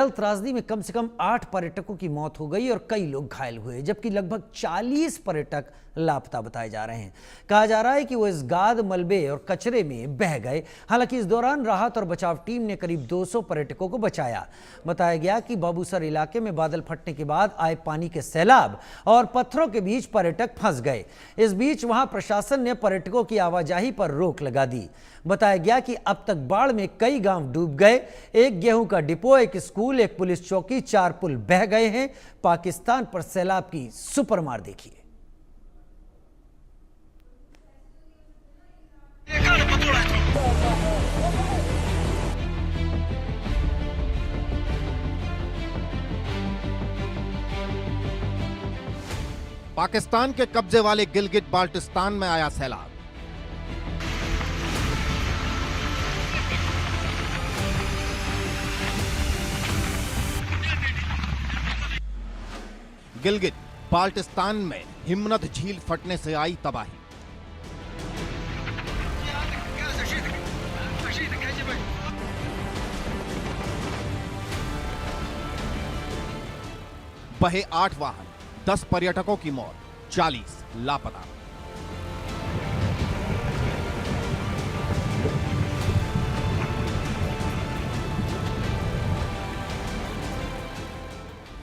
कल त्रासदी में कम से कम 8 पर्यटकों की मौत हो गई और कई लोग घायल हुए, जबकि लगभग 40 पर्यटक लापता बताए जा रहे हैं। कहा जा रहा है कि वो इस गाद, मलबे और कचरे में बह गए। हालांकि इस दौरान राहत और बचाव टीम ने करीब 200 पर्यटकों को बचाया। बताया गया कि बाबूसर इलाके में बादल फटने के बाद आए पानी के सैलाब और पत्थरों के बीच पर्यटक फंस गए। इस बीच वहां प्रशासन ने पर्यटकों की आवाजाही पर रोक लगा दी। बताया गया कि अब तक बाढ़ में कई गांव डूब गए। एक गेहूं का डिपो, एक स्कूल, एक पुलिस चौकी, 4 पुल बह गए हैं। पाकिस्तान पर सैलाब की सुपरमार देखिए। पाकिस्तान के कब्जे वाले गिलगित बाल्टिस्तान में आया सैलाब। गिलगित बाल्टिस्तान में हिम्मत झील फटने से आई तबाही। बहे 8 वाहन, 10 पर्यटकों की मौत, 40 लापता।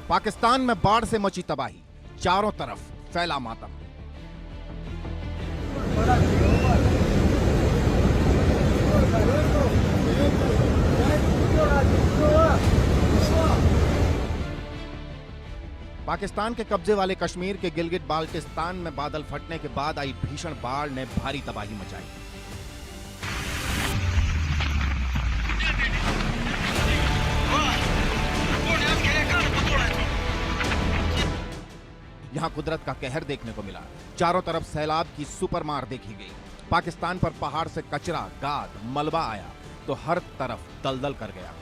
पाकिस्तान में बाढ़ से मची तबाही, चारों तरफ फैला मातम। पाकिस्तान के कब्जे वाले कश्मीर के गिलगित बाल्टिस्तान में बादल फटने के बाद आई भीषण बाढ़ ने भारी तबाही मचाई। यहां कुदरत का कहर देखने को मिला। चारों तरफ सैलाब की सुपरमार देखी गई। पाकिस्तान पर पहाड़ से कचरा, गाद, मलबा आया तो हर तरफ दलदल कर गया।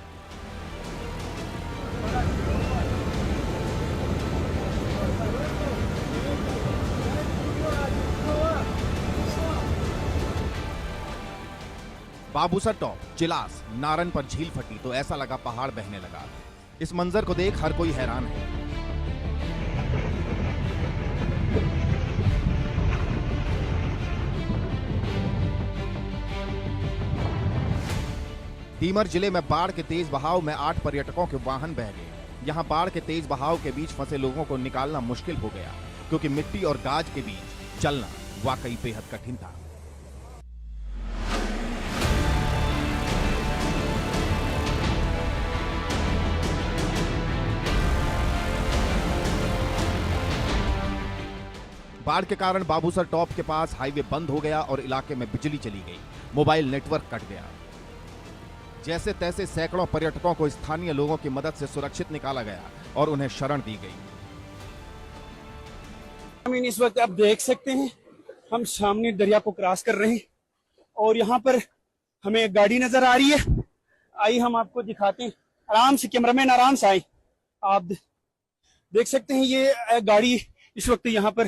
बाबूसर टॉप, चिलास, नारन पर झील फटी तो ऐसा लगा पहाड़ बहने लगा। इस मंजर को देख हर कोई हैरान है। दीमर जिले में बाढ़ के तेज बहाव में 8 पर्यटकों के वाहन बह गए। यहां बाढ़ के तेज बहाव के बीच फंसे लोगों को निकालना मुश्किल हो गया, क्योंकि मिट्टी और गाज के बीच चलना वाकई बेहद कठिन था। बाढ़ के कारण बाबूसर टॉप के पास हाईवे बंद हो गया और इलाके में बिजली चली गई। मोबाइल नेटवर्क कट गया। जैसे तैसे सैकड़ों पर्यटकों को स्थानीय लोगों की मदद से सुरक्षित निकाला गया और उन्हें शरण दी गई। हम इस वक्त आप देख सकते हैं, हम सामने दरिया को क्रॉस कर रहे हैं और यहाँ पर हमें एक गाड़ी नजर आ रही है। आइए हम आपको दिखाते हैं। आराम से, कैमरामैन आराम से आए। आप देख सकते हैं ये गाड़ी इस वक्त यहाँ पर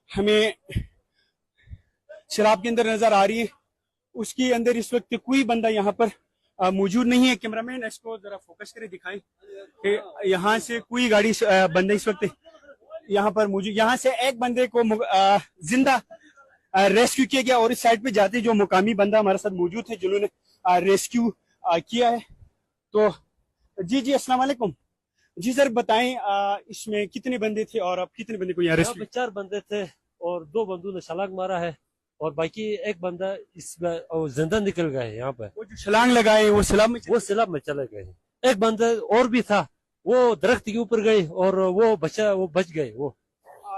हमें शराब के अंदर नजर आ रही है। उसके अंदर इस वक्त कोई बंदा यहाँ पर मौजूद नहीं है। कैमरामैन इसको जरा फोकस करे, दिखाएं कि यहाँ से कोई गाड़ी बंदा इस वक्त यहाँ पर मौजूद। यहाँ से एक बंदे को जिंदा रेस्क्यू किया गया और इस साइड पे जाते जो मुकामी बंदा हमारे साथ मौजूद थे जिन्होंने रेस्क्यू किया है। तो जी अस्सलाम वालेकुम। जी सर बताएं, इसमें कितने बंदे थे और अब कितने बंदे को यहाँ रेस्क्यू? 4 बंदे थे और 2 बंदों ने छलांग मारा है और बाकी एक बंदा इसमें जिंदा निकल गया है। यहाँ पे वो जो छलांग लगाए वो सैलाब में चले गए। एक बंदा और भी था, वो दरख्त के ऊपर गए और वो बच गए। वो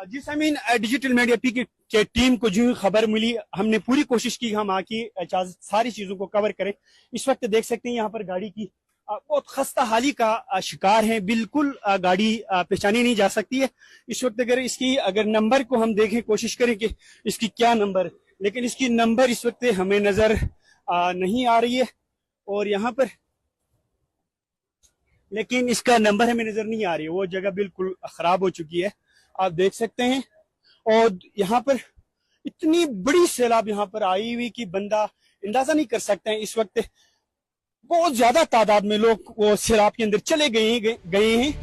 जी समीन, डिजिटल मीडिया पी के टीम को जो खबर मिली, हमने पूरी कोशिश की हम आके सारी चीजों को कवर करें। इस वक्त देख सकते हैं यहाँ पर गाड़ी की बहुत खस्ता हाली का शिकार है। बिल्कुल गाड़ी पहचानी नहीं जा सकती है इस वक्त। अगर नंबर को हम देखें, कोशिश करें कि इसकी क्या नंबर, लेकिन इसकी नंबर इस वक्त हमें नजर नहीं आ रही है और यहाँ पर लेकिन इसका नंबर हमें नजर नहीं आ रही है। वो जगह बिल्कुल खराब हो चुकी है, आप देख सकते हैं। और यहाँ पर इतनी बड़ी सैलाब यहाँ पर आई हुई कि बंदा अंदाजा नहीं कर सकते हैं। इस वक्त बहुत ज्यादा तादाद में लोग वो सैलाब के अंदर चले गए हैं।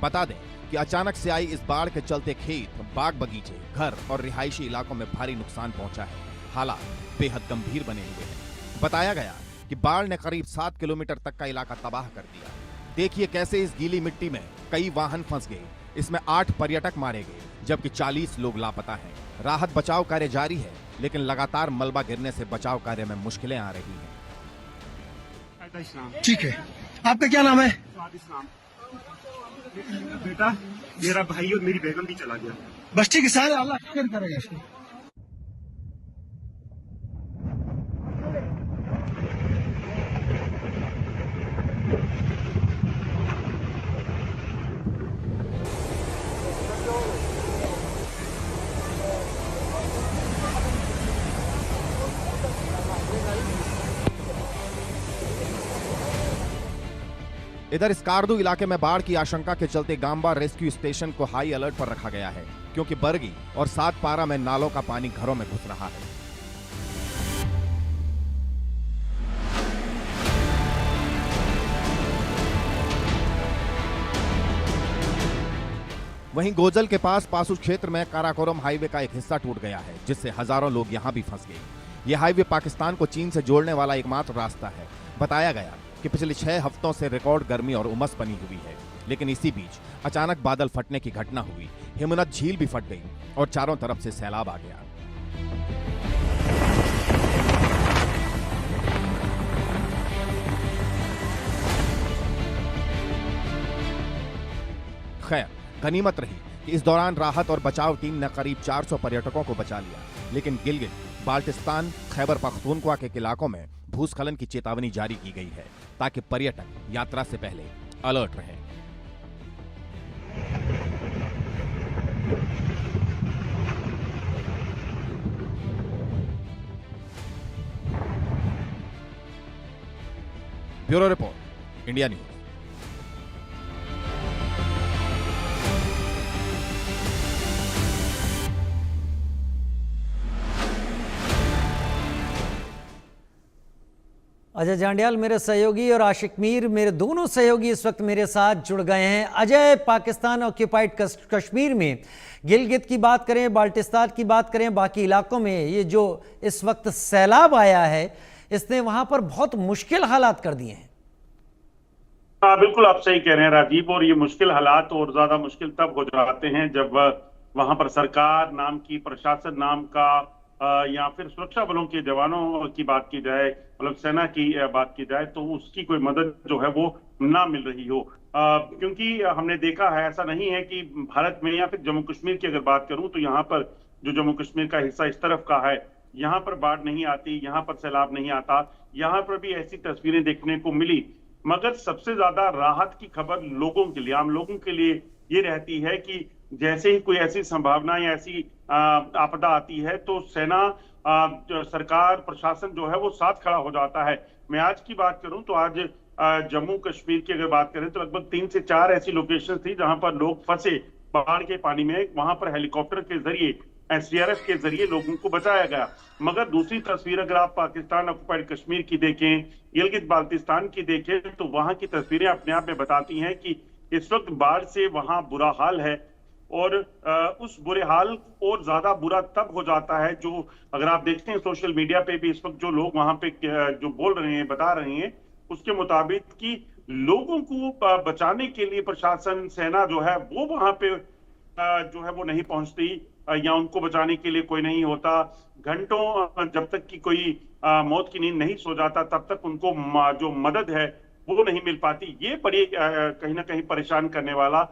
बता दें कि अचानक से आई इस बाढ़ के चलते खेत, बाग बगीचे, घर और रिहायशी इलाकों में भारी नुकसान पहुंचा है। हालात बेहद गंभीर बने हुए हैं। बताया गया कि बाढ़ ने करीब 7 किलोमीटर तक का इलाका तबाह कर दिया। देखिए कैसे इस गीली मिट्टी में कई वाहन फंस गए। इसमें 8 पर्यटक मारे गए, जबकि 40 लोग लापता हैं। राहत बचाव कार्य जारी है, लेकिन लगातार मलबा गिरने से बचाव कार्य में मुश्किलें आ रही हैं। ठीक है, आपका क्या नाम है? बेटा, मेरा भाई और मेरी बेगम भी चला गया। बस ठीक है सर, अल्लाह खैर करेगा इसको। इधर स्कार्दू इलाके में बाढ़ की आशंका के चलते गांबा रेस्क्यू स्टेशन को हाई अलर्ट पर रखा गया है, क्योंकि बरगी और सातपारा में नालों का पानी घरों में घुस रहा है। वहीं गोजल के पास पासू क्षेत्र में काराकोरम हाईवे का एक हिस्सा टूट गया है, जिससे हजारों लोग यहां भी फंस गए। यह हाईवे पाकिस्तान को चीन से जोड़ने वाला एकमात्र रास्ता है। बताया गया कि पिछले 6 हफ्तों से रिकॉर्ड गर्मी और उमस बनी हुई है, लेकिन इसी बीच अचानक बादल फटने की घटना हुई। हिमनद झील भी फट गई और चारों तरफ से सैलाब आ गया। खैर, गनीमत रही कि इस दौरान राहत और बचाव टीम ने करीब 400 पर्यटकों को बचा लिया, लेकिन गिलगित, बाल्टिस्तान, खैबर पख्तूनख्वा के इलाकों में भूस्खलन की चेतावनी जारी की गई है, ताकि पर्यटक यात्रा से पहले अलर्ट रहें। Bureau report, India news. Ajay Jandiyal मेरे सहयोगी और आशिक मीर मेरे दोनों सहयोगी इस वक्त मेरे साथ जुड़ गए हैं। अजय, पाकिस्तान ऑक्यूपाइड कश्मीर में गिलगित की बात करें, बाल्टिस्तान की बात करें, बाकी इलाकों में ये जो इस वक्त सैलाब आया है, इसने वहां पर बहुत मुश्किल हालात कर दिए हैं। हाँ, बिल्कुल आप सही कह रहे हैं राजीव। और ये मुश्किल हालात और ज्यादा मुश्किल तब हो जाते हैं जब वहां पर सरकार नाम की, प्रशासन नाम का या फिर सुरक्षा बलों के जवानों की बात की जाए, मतलब सेना की बात की जाए, तो उसकी कोई मदद जो है वो ना मिल रही हो। क्योंकि हमने देखा है, ऐसा नहीं है कि भारत में या फिर जम्मू कश्मीर की अगर बात करूं तो यहाँ पर जो जम्मू कश्मीर का हिस्सा इस तरफ का है, यहाँ पर बाढ़ नहीं आती, यहाँ पर सैलाब नहीं आता। यहाँ पर भी ऐसी तस्वीरें देखने को मिली, मगर सबसे ज्यादा राहत की खबर लोगों के लिए, आम लोगों के लिए ये रहती है कि जैसे ही कोई ऐसी संभावना या ऐसी आपदा आती है तो सेना, सरकार, प्रशासन जो है वो साथ खड़ा हो जाता है। मैं आज की बात करूं तो आज जम्मू कश्मीर की अगर बात करें तो लगभग 3 से 4 ऐसी लोकेशन थी जहां पर लोग फंसे बाढ़ के पानी में। वहां पर हेलीकॉप्टर के जरिए, एसडीआरएफ के जरिए लोगों को बचाया गया। मगर दूसरी तस्वीर अगर आप पाकिस्तान ऑक्युपाइड कश्मीर की देखें, गिलगित बाल्टिस्तान की देखें, तो वहां की तस्वीरें अपने आप में बताती हैं कि इस वक्त बाढ़ से वहां बुरा हाल है। और उस बुरे हाल और ज्यादा बुरा तब हो जाता है जो, अगर आप देखते हैं सोशल मीडिया पे भी इस वक्त जो लोग वहां पे जो बोल रहे हैं, बता रहे हैं, उसके मुताबिक कि लोगों को बचाने के लिए प्रशासन, सेना जो है वो वहां पे जो है वो नहीं पहुंचती, या उनको बचाने के लिए कोई नहीं होता। घंटों जब तक कि कोई मौत की नींद नहीं सो जाता, तब तक उनको जो मदद है वो नहीं मिल पाती। ये बड़ी कहीं ना कहीं परेशान करने वाला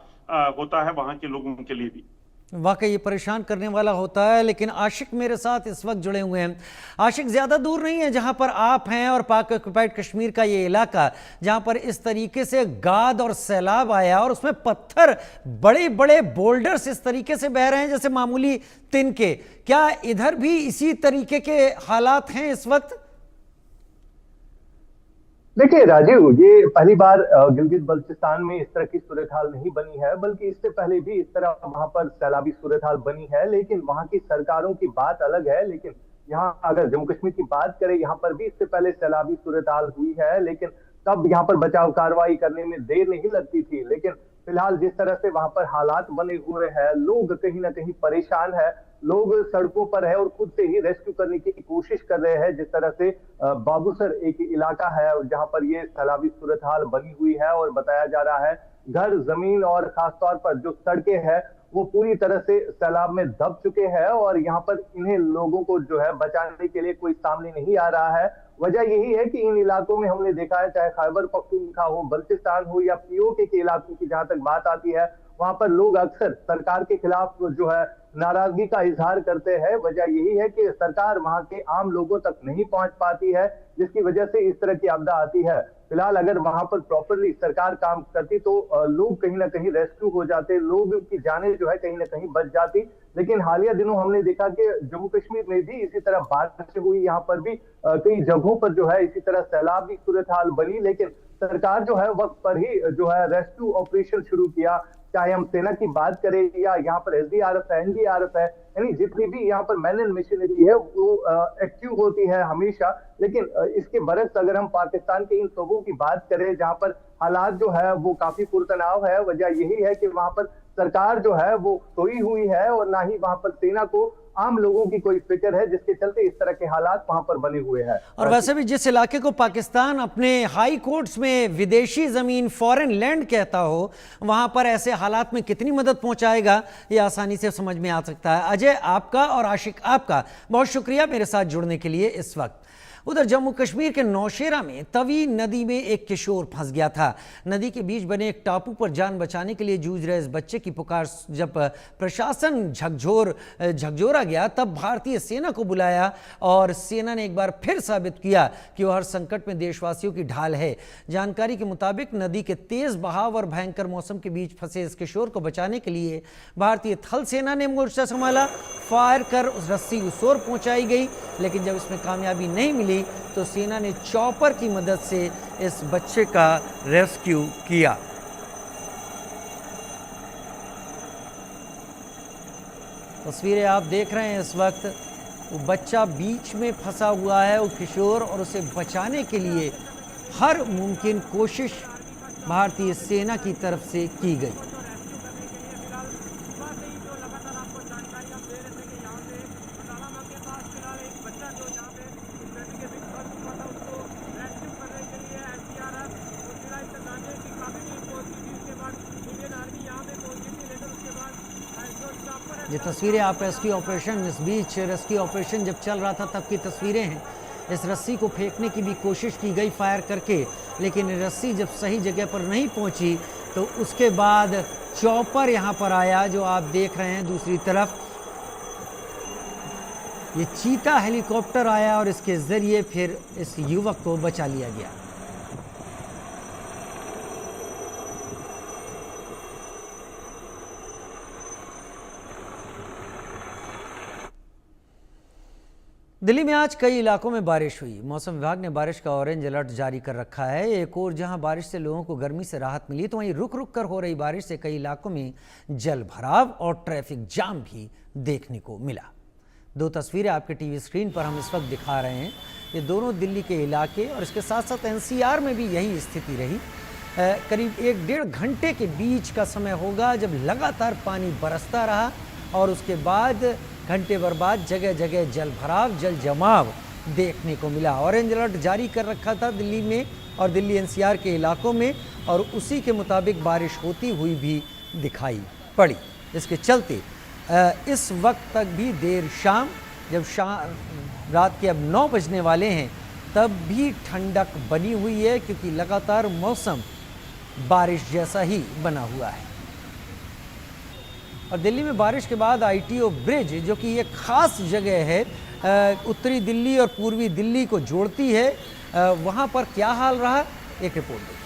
होता है वहां के लोगों के लिए भी। वाकई ये परेशान करने वाला होता है। लेकिन आशिक मेरे साथ इस वक्त जुड़े हुए हैं। आशिक, ज़्यादा दूर नहीं है जहां पर आप हैं और पाक ऑक्युपाइड कश्मीर का ये इलाका, जहां पर इस तरीके से गाद और सैलाब आया और उसमें पत्थर, बड़े बड़े बोल्डर्स इस तरीके से बह रहे हैं जैसे मामूली तिनके। क्या इधर भी इसी तरीके के हालात हैं इस वक्त? देखिए राजीव, ये पहली बार गिलगित बल्चिस्तान में इस तरह की सूरत हाल नहीं बनी है, बल्कि इससे पहले भी इस तरह वहां पर सैलाबी सूरत हाल बनी है। लेकिन वहां की सरकारों की बात अलग है। लेकिन यहाँ अगर जम्मू कश्मीर की बात करें, यहाँ पर भी इससे पहले सैलाबी सूरत हाल हुई है, लेकिन तब यहाँ पर बचाव कार्रवाई करने में देर नहीं लगती थी। लेकिन फिलहाल जिस तरह से वहां पर हालात बने हुए हैं, लोग कहीं ना कहीं परेशान है, लोग सड़कों पर है और खुद से ही रेस्क्यू करने की कोशिश कर रहे हैं। जिस तरह से बाबूसर एक इलाका है जहां पर ये सैलाबी सूरत हाल बनी हुई है, और बताया जा रहा है घर जमीन और खासतौर पर जो सड़कें हैं वो पूरी तरह से सैलाब में दब चुके हैं, और यहाँ पर इन्हें लोगों को जो है बचाने के लिए कोई सामने नहीं आ रहा है। वजह यही है कि इन इलाकों में हमने देखा है, चाहे खैबर पख्तूनख्वा हो, बल्चिस्तान हो या पीओके के इलाकों की जहां तक बात आती है, वहां पर लोग अक्सर सरकार के खिलाफ जो है नाराजगी का इजहार करते हैं। वजह यही है कि सरकार वहां के आम लोगों तक नहीं पहुंच पाती है, जिसकी वजह से इस तरह की आपदा आती है। फिलहाल अगर वहां पर प्रॉपरली सरकार काम करती तो लोग कहीं ना कहीं रेस्क्यू हो जाते, लोग की जाने जो है कहीं ना कहीं बच जाती। लेकिन हालिया दिनों हमने देखा कि जम्मू कश्मीर में भी इसी तरह बारिश हुई, यहाँ पर भी कई जगहों पर जो है इसी तरह सैलाब की सूरत हाल बनी। लेकिन सरकार जो है वक्त पर ही जो है रेस्क्यू ऑपरेशन शुरू किया, चाहे हम सेना की बात करें या यहाँ पर एसडीआरएफ है, एनडीआरएफ है, यानी जितनी भी यहाँ पर मैन एंड मशीनरी है वो एक्टिव होती है हमेशा। लेकिन इसके बरक्स अगर हम पाकिस्तान के इन सूबों की बात करें जहां पर हालात जो है वो काफी पुरतनाव है, वजह यही है कि वहां पर सरकार जो है वो सोई हुई है और ना ही वहां पर सेना को आम लोगों की कोई फिक्र है, जिसके चलते इस तरह के हालात वहां पर बने हुए हैं। और वैसे भी जिस इलाके को पाकिस्तान अपने हाई कोर्ट्स में विदेशी जमीन फॉरेन लैंड कहता हो, वहां पर ऐसे हालात में कितनी मदद पहुंचाएगा ये आसानी से समझ में आ सकता है। अजय आपका और आशिक आपका बहुत शुक्रिया मेरे साथ जुड़ने के लिए इस वक्त। उधर जम्मू कश्मीर के नौशेरा में तवी नदी में एक किशोर फंस गया था। नदी के बीच बने एक टापू पर जान बचाने के लिए जूझ रहे इस बच्चे की पुकार जब प्रशासन झकझोरा गया, तब भारतीय सेना को बुलाया और सेना ने एक बार फिर साबित किया कि वह हर संकट में देशवासियों की ढाल है। जानकारी के मुताबिक नदी के तेज बहाव और भयंकर मौसम के बीच फंसे इस किशोर को बचाने के लिए भारतीय थल सेना ने मोर्चा संभाला। फायर कर उस रस्सी उस ओर पहुंचाई गई, लेकिन जब इसमें कामयाबी नहीं मिली तो सेना ने चॉपर की मदद से इस बच्चे का रेस्क्यू किया। तस्वीरें आप देख रहे हैं इस वक्त, वो बच्चा बीच में फंसा हुआ है, वो किशोर, और उसे बचाने के लिए हर मुमकिन कोशिश भारतीय सेना की तरफ से की गई। ये तस्वीरें आप रेस्क्यू ऑपरेशन, इस बीच रेस्क्यू ऑपरेशन जब चल रहा था तब की तस्वीरें हैं। इस रस्सी को फेंकने की भी कोशिश की गई फायर करके, लेकिन रस्सी जब सही जगह पर नहीं पहुंची तो उसके बाद चॉपर यहां पर आया जो आप देख रहे हैं। दूसरी तरफ ये चीता हेलीकॉप्टर आया और इसके जरिए फिर इस युवक को बचा लिया गया। दिल्ली में आज कई इलाकों में बारिश हुई। मौसम विभाग ने बारिश का ऑरेंज अलर्ट जारी कर रखा है। एक और जहां बारिश से लोगों को गर्मी से राहत मिली, तो वहीं रुक रुक कर हो रही बारिश से कई इलाकों में जल भराव और ट्रैफिक जाम भी देखने को मिला। दो तस्वीरें आपके टीवी स्क्रीन पर हम इस वक्त दिखा रहे हैं। ये दोनों दिल्ली के इलाके और इसके साथ साथ एनसीआर में भी यही स्थिति रही। करीब 1-1.5 घंटे के बीच का समय होगा जब लगातार पानी बरसता रहा और उसके बाद घंटे भर बाद जगह जगह जल भराव, जल जमाव देखने को मिला। ऑरेंज अलर्ट जारी कर रखा था दिल्ली में और दिल्ली एनसीआर के इलाकों में, और उसी के मुताबिक बारिश होती हुई भी दिखाई पड़ी। इसके चलते इस वक्त तक भी देर शाम, जब रात के अब 9 बजने वाले हैं, तब भी ठंडक बनी हुई है, क्योंकि लगातार मौसम बारिश जैसा ही बना हुआ है। और दिल्ली में बारिश के बाद आईटीओ ब्रिज, जो कि एक खास जगह है, उत्तरी दिल्ली और पूर्वी दिल्ली को जोड़ती है, वहाँ पर क्या हाल रहा, एक रिपोर्ट देखिए।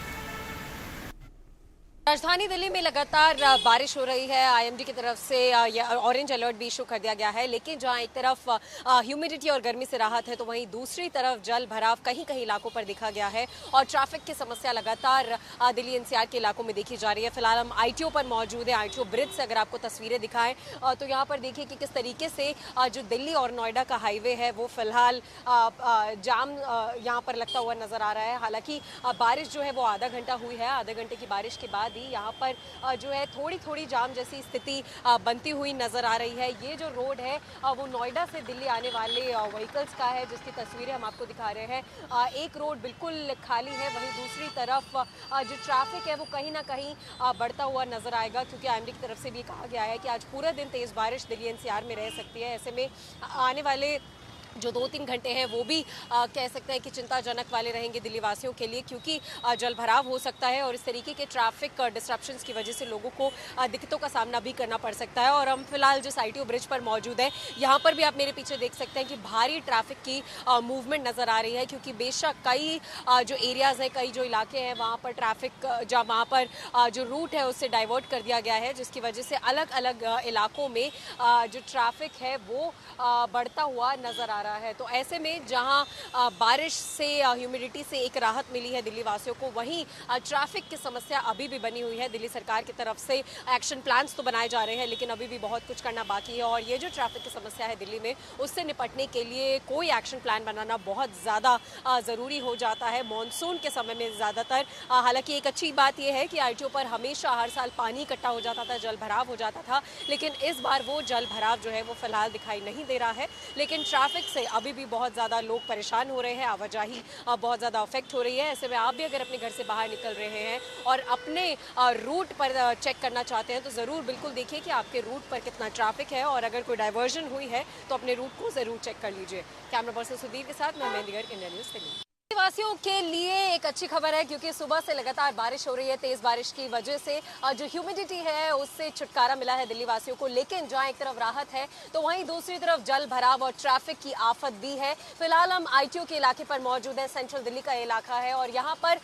राजधानी दिल्ली में लगातार बारिश हो रही है। आईएमडी की तरफ से ऑरेंज अलर्ट भी इशू कर दिया गया है, लेकिन जहां एक तरफ ह्यूमिडिटी और गर्मी से राहत है तो वहीं दूसरी तरफ जल भराव कहीं कहीं इलाकों पर दिखा गया है और ट्रैफिक की समस्या लगातार दिल्ली एनसीआर के इलाकों में देखी जा रही है। फिलहाल हम आईटीओ पर मौजूद है। आईटीओ ब्रिज से अगर आपको तस्वीरें दिखाएं तो यहाँ पर देखिए कि किस तरीके से जो दिल्ली और नोएडा का हाईवे है वो फिलहाल जाम यहाँ पर लगता हुआ नजर आ रहा है। हालांकि बारिश जो है वो आधा घंटा हुई है। आधे घंटे की बारिश के बाद यहाँ पर जो है थोड़ी थोड़ी जाम जैसी स्थिति बनती हुई नजर आ रही है। ये जो रोड है वो नोएडा से दिल्ली आने वाले व्हीकल्स का है, जिसकी तस्वीरें हम आपको दिखा रहे हैं। एक रोड बिल्कुल खाली है, वहीं दूसरी तरफ जो ट्रैफिक है वो कहीं ना कहीं बढ़ता हुआ नजर आएगा, क्योंकि आईएमडी की तरफ से भी कहा गया है कि आज पूरा दिन तेज बारिश दिल्ली एनसीआर में रह सकती है। ऐसे में आने वाले जो 2-3 घंटे हैं वो भी कह सकते हैं कि चिंताजनक वाले रहेंगे दिल्ली वासियों के लिए, क्योंकि जल भराव हो सकता है और इस तरीके के ट्रैफिक डिस्ट्रप्शंस की वजह से लोगों को दिक्कतों का सामना भी करना पड़ सकता है। और हम फिलहाल जिस आईटीओ ब्रिज पर मौजूद है यहाँ पर भी आप मेरे पीछे देख सकते हैं कि भारी ट्रैफिक की मूवमेंट नज़र आ रही है, क्योंकि बेशक कई जो एरियाज़ हैं, कई जो इलाके हैं वहाँ पर ट्रैफिक वहाँ पर जो रूट है उससे डाइवर्ट कर दिया गया है, जिसकी वजह से अलग अलग इलाकों में जो ट्रैफिक है वो बढ़ता हुआ नज़र आ रहा है। तो ऐसे में जहां बारिश से ह्यूमिडिटी से एक राहत मिली है दिल्ली वासियों को, वहीं ट्रैफिक की समस्या अभी भी बनी हुई है। दिल्ली सरकार की तरफ से एक्शन प्लान्स तो बनाए जा रहे हैं, लेकिन अभी भी बहुत कुछ करना बाकी है और ये जो ट्रैफिक की समस्या है दिल्ली में, उससे निपटने के लिए कोई एक्शन प्लान बनाना बहुत ज़्यादा ज़रूरी हो जाता है मानसून के समय में ज़्यादातर। हालांकि एक अच्छी बात यह है कि आईटीओ पर हमेशा हर साल पानी इकट्ठा हो जाता था, जल भराव हो जाता था, लेकिन इस बार वो जल भराव जो है वो फिलहाल दिखाई नहीं दे रहा है। लेकिन ट्रैफिक से अभी भी बहुत ज़्यादा लोग परेशान हो रहे हैं, आवाजाही बहुत ज़्यादा अफेक्ट हो रही है। ऐसे में आप भी अगर अपने घर से बाहर निकल रहे हैं और अपने रूट पर चेक करना चाहते हैं तो ज़रूर बिल्कुल देखिए कि आपके रूट पर कितना ट्रैफिक है और अगर कोई डाइवर्जन हुई है तो अपने रूट को ज़रूर चेक कर लीजिए। कैमरा पर्सन सुधीर के साथ मैं मेहंदीगढ़, इंडिया न्यूज़ दिल्ली। वासियों के लिए एक अच्छी खबर है, क्योंकि सुबह से लगातार बारिश हो रही है। तेज बारिश की वजह से जो ह्यूमिडिटी है उससे छुटकारा मिला है दिल्ली वासियों को, लेकिन जहां एक तरफ राहत है तो वहीं दूसरी तरफ जल भराव और ट्रैफिक की आफत भी है। फिलहाल हम आईटीओ के इलाके पर मौजूद है। सेंट्रल दिल्ली का इलाका है और यहाँ पर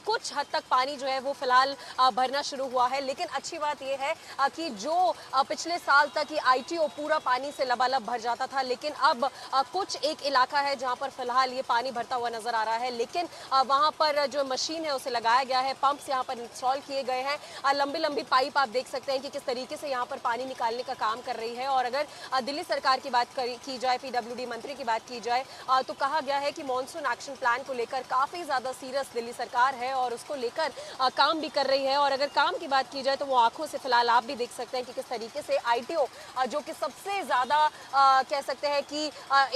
कुछ हद तक पानी जो है वो फिलहाल भरना शुरू हुआ है, लेकिन अच्छी बात यह है कि जो पिछले साल तक आईटीओ पूरा पानी से लबालब भर जाता था, लेकिन अब कुछ एक इलाका है जहाँ पर फिलहाल ये पानी भरता हुआ नजर आ रहा है, लेकिन वहां पर जो मशीन है उसे लगाया गया है, पंप्स यहां पर इंस्टॉल किए गए हैं। लंबी लंबी पाइप आप देख सकते हैं कि किस तरीके से यहां पर पानी निकालने का काम कर रही है। और अगर दिल्ली सरकार की बात की जाए, पीडब्ल्यूडी मंत्री की बात की जाए, तो कहा गया है कि मॉनसून एक्शन प्लान को लेकर काफी ज्यादा सीरियस दिल्ली सरकार है और उसको लेकर काम भी कर रही है। और अगर काम की बात की जाए तो वो आंखों से फिलहाल आप भी देख सकते हैं कि किस तरीके से आईटीओ जो कि सबसे ज्यादा कह सकते हैं कि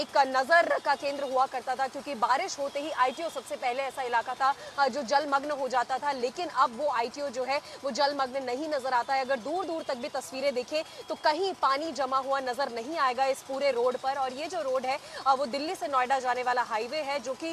एक नजर का केंद्र हुआ करता था, क्योंकि बारिश होते ही आईटीओ सबसे पहले ऐसा इलाका था जो जलमग्न हो जाता था, लेकिन अब वो आईटीओ जो है वो जलमग्न नहीं नजर आता है। अगर दूर दूर तक भी तस्वीरें देखें तो कहीं पानी जमा हुआ नजर नहीं आएगा इस पूरे रोड पर। और ये जो रोड है वो दिल्ली से नोएडा जाने वाला हाईवे है, जो कि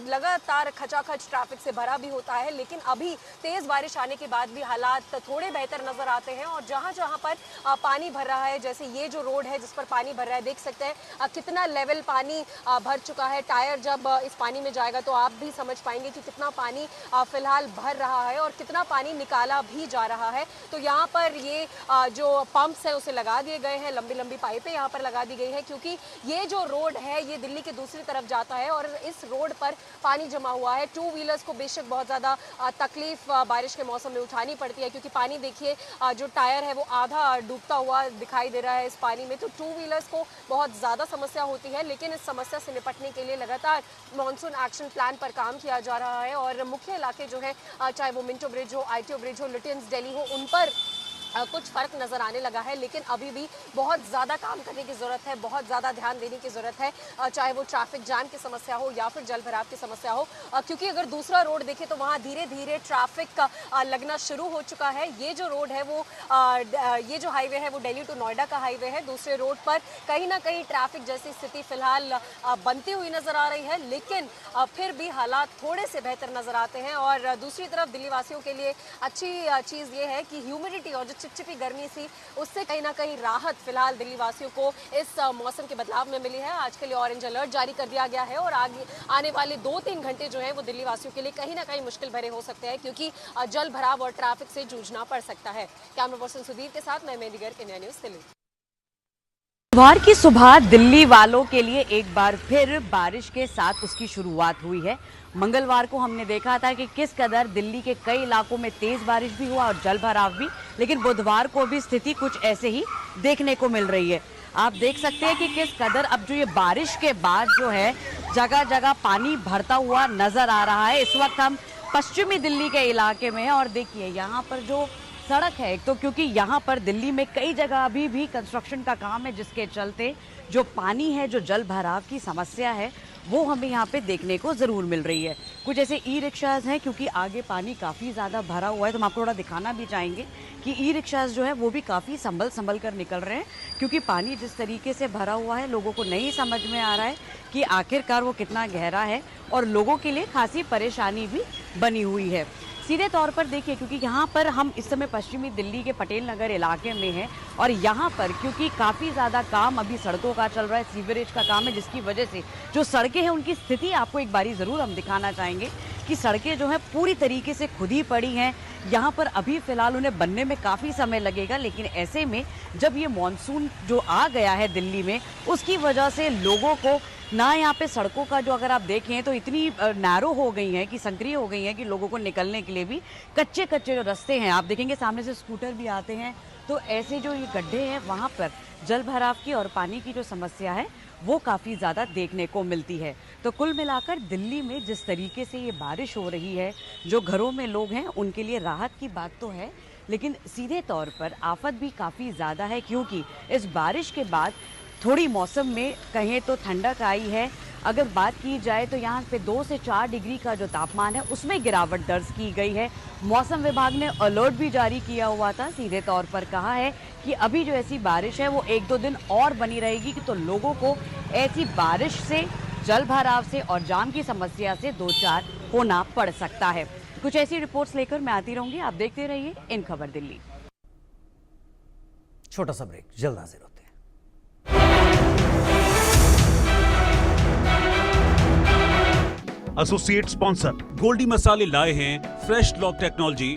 लगातार खचाखच ट्रैफिक से भरा भी होता है, लेकिन अभी तेज बारिश आने के बाद भी हालात थोड़े बेहतर नजर आते हैं। और जहां जहां पर पानी भर रहा है, जैसे ये जो रोड है जिस पर पानी भर रहा है, देख सकते हैं कितना लेवल पानी भर चुका है। टायर जब इस पानी में जाएगा तो आप भी समझ पाएंगे कि कितना पानी फिलहाल भर रहा है और कितना पानी निकाला भी जा रहा है। तो यहाँ पर ये जो पंप्स है उसे लगा दिए गए हैं, लंबी लंबी पाइपें यहाँ पर लगा दी गई है, क्योंकि ये जो रोड है ये दिल्ली के दूसरी तरफ जाता है और इस रोड पर पानी जमा हुआ है। टू व्हीलर्स को बेशक बहुत ज़्यादा तकलीफ बारिश के मौसम में उठानी पड़ती है, क्योंकि पानी देखिए जो टायर है वो आधा डूबता हुआ दिखाई दे रहा है इस पानी में। तो टू व्हीलर्स को बहुत ज़्यादा समस्या होती है, लेकिन इस समस्या से निपटने के लिए लगातार मॉनसून एक्शन प्लान पर काम किया जा रहा है। और मुख्य इलाके जो है, चाहे वो मिंटो ब्रिज हो, आईटीओ ब्रिज हो, लुटियंस दिल्ली हो, उन पर कुछ फर्क नजर आने लगा है, लेकिन अभी भी बहुत ज़्यादा काम करने की ज़रूरत है, बहुत ज़्यादा ध्यान देने की ज़रूरत है, चाहे वो ट्रैफिक जाम की समस्या हो या फिर जल भराव की समस्या हो। क्योंकि अगर दूसरा रोड देखें तो वहाँ धीरे धीरे ट्रैफिक लगना शुरू हो चुका है। ये जो रोड है वो ये जो हाईवे है वो दिल्ली टू नोएडा का हाईवे है। दूसरे रोड पर कहीं ना कहीं ट्रैफिक जैसी स्थिति फिलहाल बनती हुई नजर आ रही है, लेकिन फिर भी हालात थोड़े से बेहतर नजर आते हैं। और दूसरी तरफ दिल्ली वासियों के लिए अच्छी चीज़ ये है कि ह्यूमिडिटी और जो चिपचिपी गर्मी सी, उससे कहीं ना कहीं राहत फिलहाल दिल्ली वासियों को इस मौसम के बदलाव में मिली है। आज के लिए ऑरेंज अलर्ट जारी कर दिया गया है और आगे आने वाले 2-3 घंटे जो है वो दिल्ली वासियों के लिए कहीं ना कहीं मुश्किल भरे हो सकते हैं, क्योंकि जल भराव और ट्रैफिक से जूझना पड़ सकता है। कैमरा पर्सन सुधीर के साथ मैं मेहंदी गर्ग, इंडिया न्यूज़ दिल्ली। बुधवार की सुबह दिल्ली वालों के लिए एक बार फिर बारिश के साथ उसकी शुरुआत हुई है। मंगलवार को हमने देखा था कि किस कदर दिल्ली के कई इलाकों में तेज बारिश भी हुआ और जल भराव भी, लेकिन बुधवार को भी स्थिति कुछ ऐसे ही देखने को मिल रही है। आप देख सकते हैं कि किस कदर अब जो ये बारिश के बाद जो है जगह जगह पानी भरता हुआ नजर आ रहा है। इस वक्त हम पश्चिमी दिल्ली के इलाके में हैं और देखिए यहाँ पर जो सड़क है, एक तो क्योंकि यहाँ पर दिल्ली में कई जगह अभी भी कंस्ट्रक्शन का काम है, जिसके चलते जो पानी है, जो जल भराव की समस्या है, वो हमें यहाँ पे देखने को ज़रूर मिल रही है। कुछ ऐसे ई रिक्शाज हैं, क्योंकि आगे पानी काफ़ी ज़्यादा भरा हुआ है, तो हम आपको थोड़ा दिखाना भी चाहेंगे कि ई रिक्शाज जो है वो भी काफ़ी संभल कर निकल रहे हैं, क्योंकि पानी जिस तरीके से भरा हुआ है लोगों को नहीं समझ में आ रहा है कि आखिरकार वो कितना गहरा है और लोगों के लिए खासी परेशानी भी बनी हुई है। सीधे तौर पर देखिए, क्योंकि यहाँ पर हम इस समय पश्चिमी दिल्ली के पटेल नगर इलाके में हैं और यहाँ पर क्योंकि काफ़ी ज़्यादा काम अभी सड़कों का चल रहा है, सीवरेज का काम है, जिसकी वजह से जो सड़कें हैं उनकी स्थिति आपको एक बारी ज़रूर हम दिखाना चाहेंगे कि सड़कें जो हैं पूरी तरीके से खुदी पड़ी हैं। यहाँ पर अभी फ़िलहाल उन्हें बनने में काफ़ी समय लगेगा, लेकिन ऐसे में जब ये मानसून जो आ गया है दिल्ली में, उसकी वजह से लोगों को ना यहाँ पे सड़कों का जो अगर आप देखें तो इतनी नैरो हो गई हैं कि संकरी हो गई हैं कि लोगों को निकलने के लिए भी कच्चे जो रास्ते हैं, आप देखेंगे सामने से स्कूटर भी आते हैं, तो ऐसे जो ये गड्ढे हैं वहाँ पर जल भराव की और पानी की जो समस्या है वो काफ़ी ज़्यादा देखने को मिलती है। तो कुल मिलाकर दिल्ली में जिस तरीके से ये बारिश हो रही है, जो घरों में लोग हैं उनके लिए राहत की बात तो है, लेकिन सीधे तौर पर आफत भी काफ़ी ज़्यादा है, क्योंकि इस बारिश के बाद थोड़ी मौसम में कहें तो ठंडक आई है। अगर बात की जाए तो यहाँ पे 2 से 4 डिग्री का जो तापमान है उसमें गिरावट दर्ज की गई है। मौसम विभाग ने अलर्ट भी जारी किया हुआ था, सीधे तौर पर कहा है कि अभी जो ऐसी बारिश है वो 1-2 दिन और बनी रहेगी, तो लोगों को ऐसी बारिश से, जल भराव से और जाम की समस्या से 2-4 होना पड़ सकता है। कुछ ऐसी रिपोर्ट्स लेकर मैं आती रहूँगी, आप देखते रहिए इन खबर दिल्ली। छोटा सा ब्रेक, जल्द हाजिर होते हैं। एसोसिएट स्पॉन्सर गोल्डी मसाले लाए हैं फ्रेश लॉक टेक्नोलॉजी